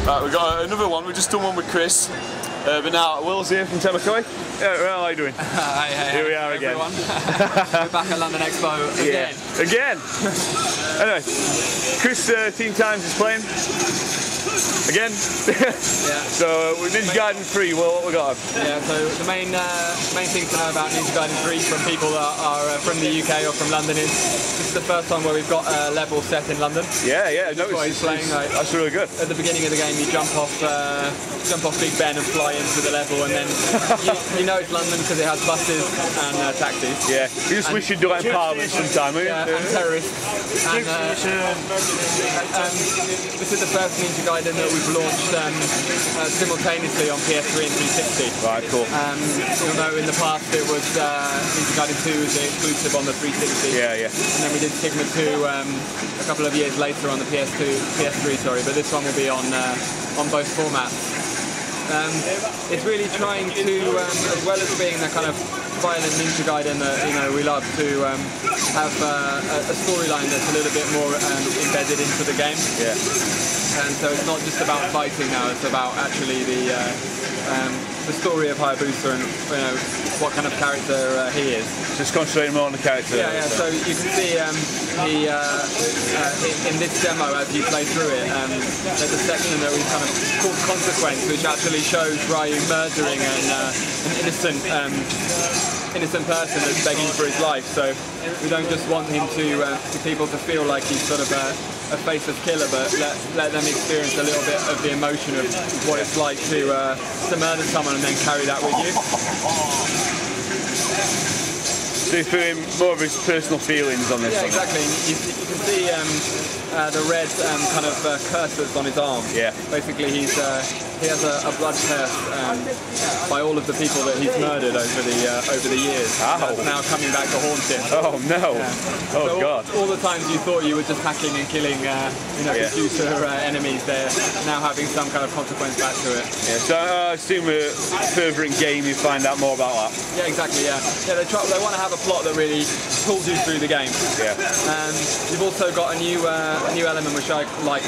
Right, we've got another one. We've just done one with Chris. But now Will's here from Tecmo Koei. Yeah, well, how are you doing? Hi, here we are again. We're back at London Expo again. Yeah, again. Anyway, Chris Team Times is playing again. Yeah. So with Ninja Gaiden 3, well, what we got? Yeah. So the main thing to know about Ninja Gaiden 3 from people that are from the UK or from London is this is the first time where we've got a level set in London. Yeah, yeah. No, that's really good. At the beginning of the game, you jump off Big Ben and fly into the level, and then you know it's London because it has buses and taxis. Yeah, you just wish you'd do that in Parliament sometime, wouldn't you? Yeah, and terrorists. And this is the first Ninja Gaiden that we've launched simultaneously on PS3 and 360. Right, cool. You'll know in the past it was Ninja Gaiden 2 was exclusive on the 360. Yeah, yeah. And then we did Sigma 2 a couple of years later on the PS3, sorry. But this one will be on both formats. It's really trying to, as well as being the kind of violent Ninja Gaiden that we love, to have a storyline that's a little bit more embedded into the game. Yeah. And so it's not just about fighting now; it's about actually the story of Hayabusa and what kind of character he is. Just concentrating more on the character. Yeah, yeah. So you can see in this demo as you play through it, there's a section that we kind of called Consequence, which actually shows Ryu murdering an innocent person that's begging for his life. So we don't just want him to people to feel like he's sort of a faceless killer, but let them experience a little bit of the emotion of what it's like to murder someone and then carry that with you. So you're feeling more of his personal feelings on this? Yeah, exactly. You can see the red kind of curse that's on his arm. Yeah. Basically, he has a blood curse by all of the people that he's murdered over the years. Ow. That's now coming back to haunt him. Oh no! Yeah. Oh so God! All the times you thought you were just hacking and killing, computer enemies, they're now having some kind of consequence back to it. Yeah. So I assume further in game you find out more about that. Yeah, exactly. Yeah. Yeah. They want to have a plot that really pulls you through the game. Yeah. And you've also got a new element which I like,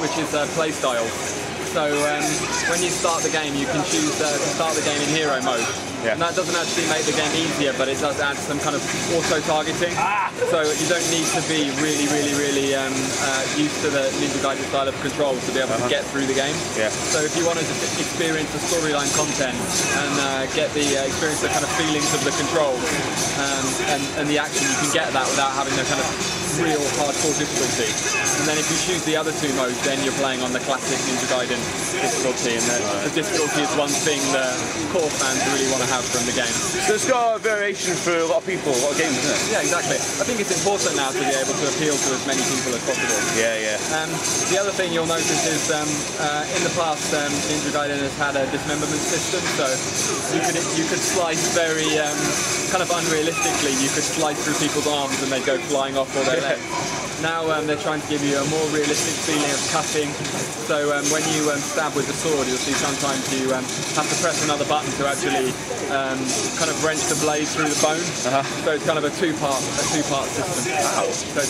which is play style. So when you start the game, you can choose to start the game in hero mode. Yeah. And that doesn't actually make the game easier, but it does add some kind of auto-targeting. So you don't need to be really used to the Ninja Gaiden style of control to be able to get through the game. Yeah. So if you want to just experience the storyline content and get the experience the kind of feelings of the controls and the action, you can get that without having the kind of real hardcore difficulty. And then if you choose the other two modes, then you're playing on the classic Ninja Gaiden difficulty, and the difficulty is one thing that core fans really want to have from the game. So it's got a variation for a lot of people, a lot of games, isn't it? Yeah, exactly. I think it's important now to be able to appeal to as many people as possible. Yeah, yeah. The other thing you'll notice is in the past Ninja Gaiden has had a dismemberment system, so you could slice very kind of unrealistically. You could slice through people's arms and they'd go flying off all their legs. Now they're trying to give you a more realistic feeling of cutting. So when you stab with the sword, you'll see sometimes you have to press another button to actually kind of wrench the blade through the bone. So it's kind of a two-part system. Wow. So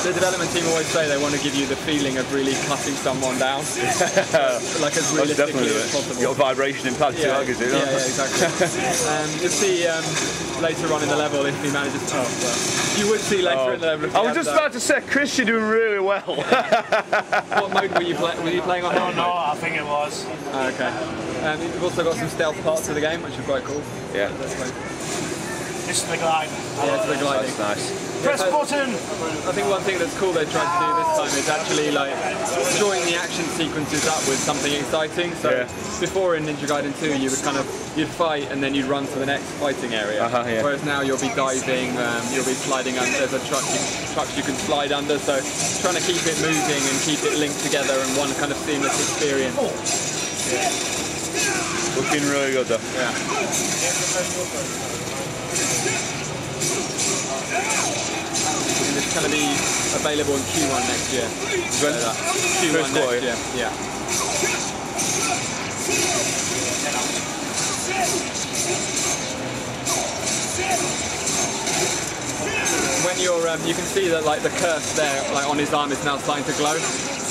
the development team always say they want to give you the feeling of really cutting someone down, like as realistically as possible. You've got vibration impact too, yeah, yeah, exactly. You'll see later on in the level if he manages. Oh, well, you would see later in the level. I was just about to say, Chris, you're doing really well. What mode were you playing on? No, I think it was. Okay. You've also got some stealth parts of the game, which are quite cool. Yeah. This is the glide. Yeah, it's the gliding. That's nice. Press button! I think one thing that's cool they tried to do this time is actually like join the action sequences up with something exciting. So before in Ninja Gaiden 2 you'd fight and then you'd run to the next fighting area. Whereas now you'll be diving, you'll be sliding under. There's a trucks you can slide under. So trying to keep it moving and keep it linked together in one kind of seamless experience. Looking really good though. Yeah. And it's going to be available in Q1 next year. Q1 next year. Yeah. When you're, you can see that like the curse there, like on his arm, is now starting to glow.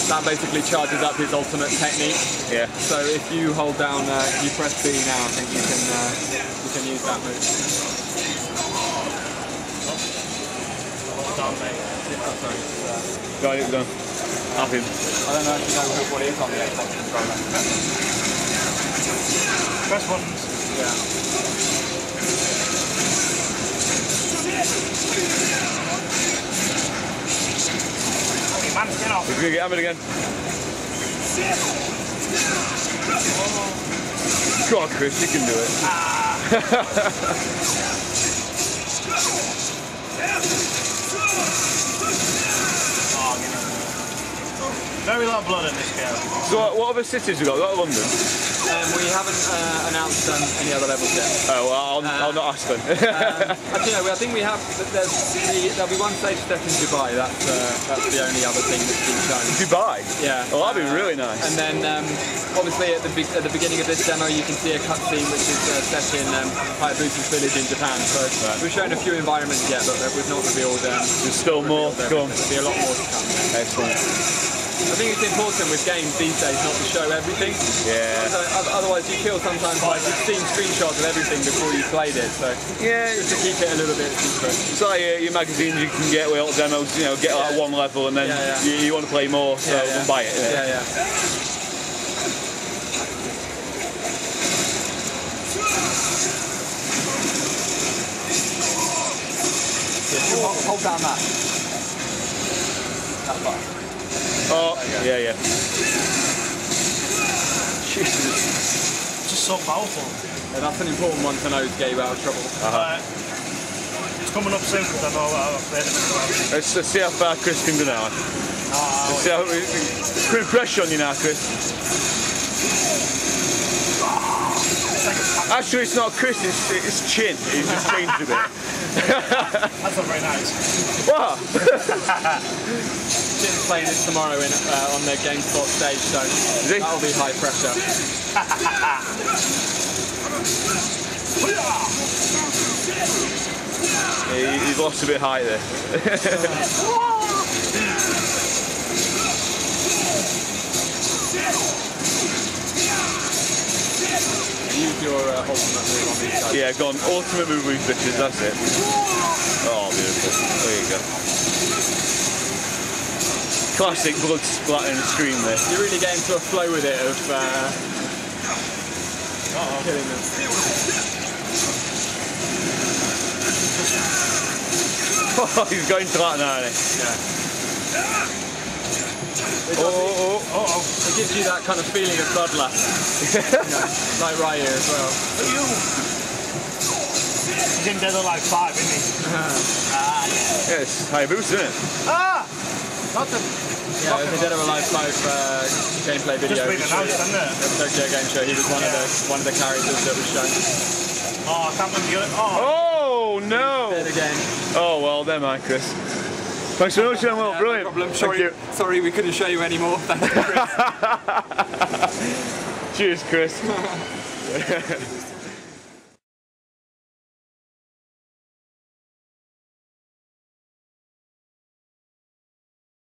that basically charges up his ultimate technique. Yeah. So if you hold down, you press B now, I think you can use that move. Done, mate. Got it done. Nothing. I don't know if you know what it is on the Xbox controller. Press buttons. Yeah. Hey, man, get off. He's gonna get hammered again. Go on, Chris, you can do it. Very lot of blood in this game. So what other cities we got? We got London. We haven't announced any other levels yet. Oh, well, I'll not ask then. Actually, no, I think we have. There'll be one stage step in Dubai. That's the only other thing that's been shown. Dubai? Yeah. Oh, that'd be really nice. And then, obviously, at the beginning of this demo, you can see a cutscene which is set in Hayabusa's village in Japan. So we've shown a few environments yet, but we've not revealed. There's still more to come. There'll be a lot more to come. Excellent. I think it's important with games these days not to show everything. Yeah. Otherwise, you feel sometimes like you've seen screenshots of everything before you played it. So yeah, just to keep it a little bit secret. It's like your magazines you can get with all demos, you know, get like one level and then you want to play more, so buy it. Yeah. Hold down that. That button. Oh, yeah. Jesus. Just so powerful. Yeah, that's an important one to know to get you out of trouble. It's coming up soon because I know I've played it before. Let's see how far Chris can do now. Let's see how, put pressure on you now, Chris. Actually, it's not Chris, it's Chin. He's just changed a bit. That's not very nice. What? Chin's playing this tomorrow on the GameSpot stage, so that'll be high pressure. He's lost a bit of height there. Use your ultimate move on these guys. Yeah, go on. Ultimate move with bitches, that's it. Oh, beautiful. There you go. Classic blood splattering scream there. You're really getting to a flow with it of killing them. Oh, he's going to that now, isn't he? Yeah. Oh. It gives you that kind of feeling of bloodlust. Like Ryu as well. He's in Dead or Alive 5, isn't he? Yes, Hayabusa, isn't it? Not the... Yeah, the Dead or Alive 5 gameplay video. Just been announced, hasn't it? The Tokyo Game Show. He was one of the characters that was shown. Oh, I can't remember the other... Oh, no! Dead again. Oh, well, never mind, Chris. Thanks so much, Will. Brilliant. No problem. Thank you. Sorry we couldn't show you any more. Thank you, Chris. Cheers, Chris.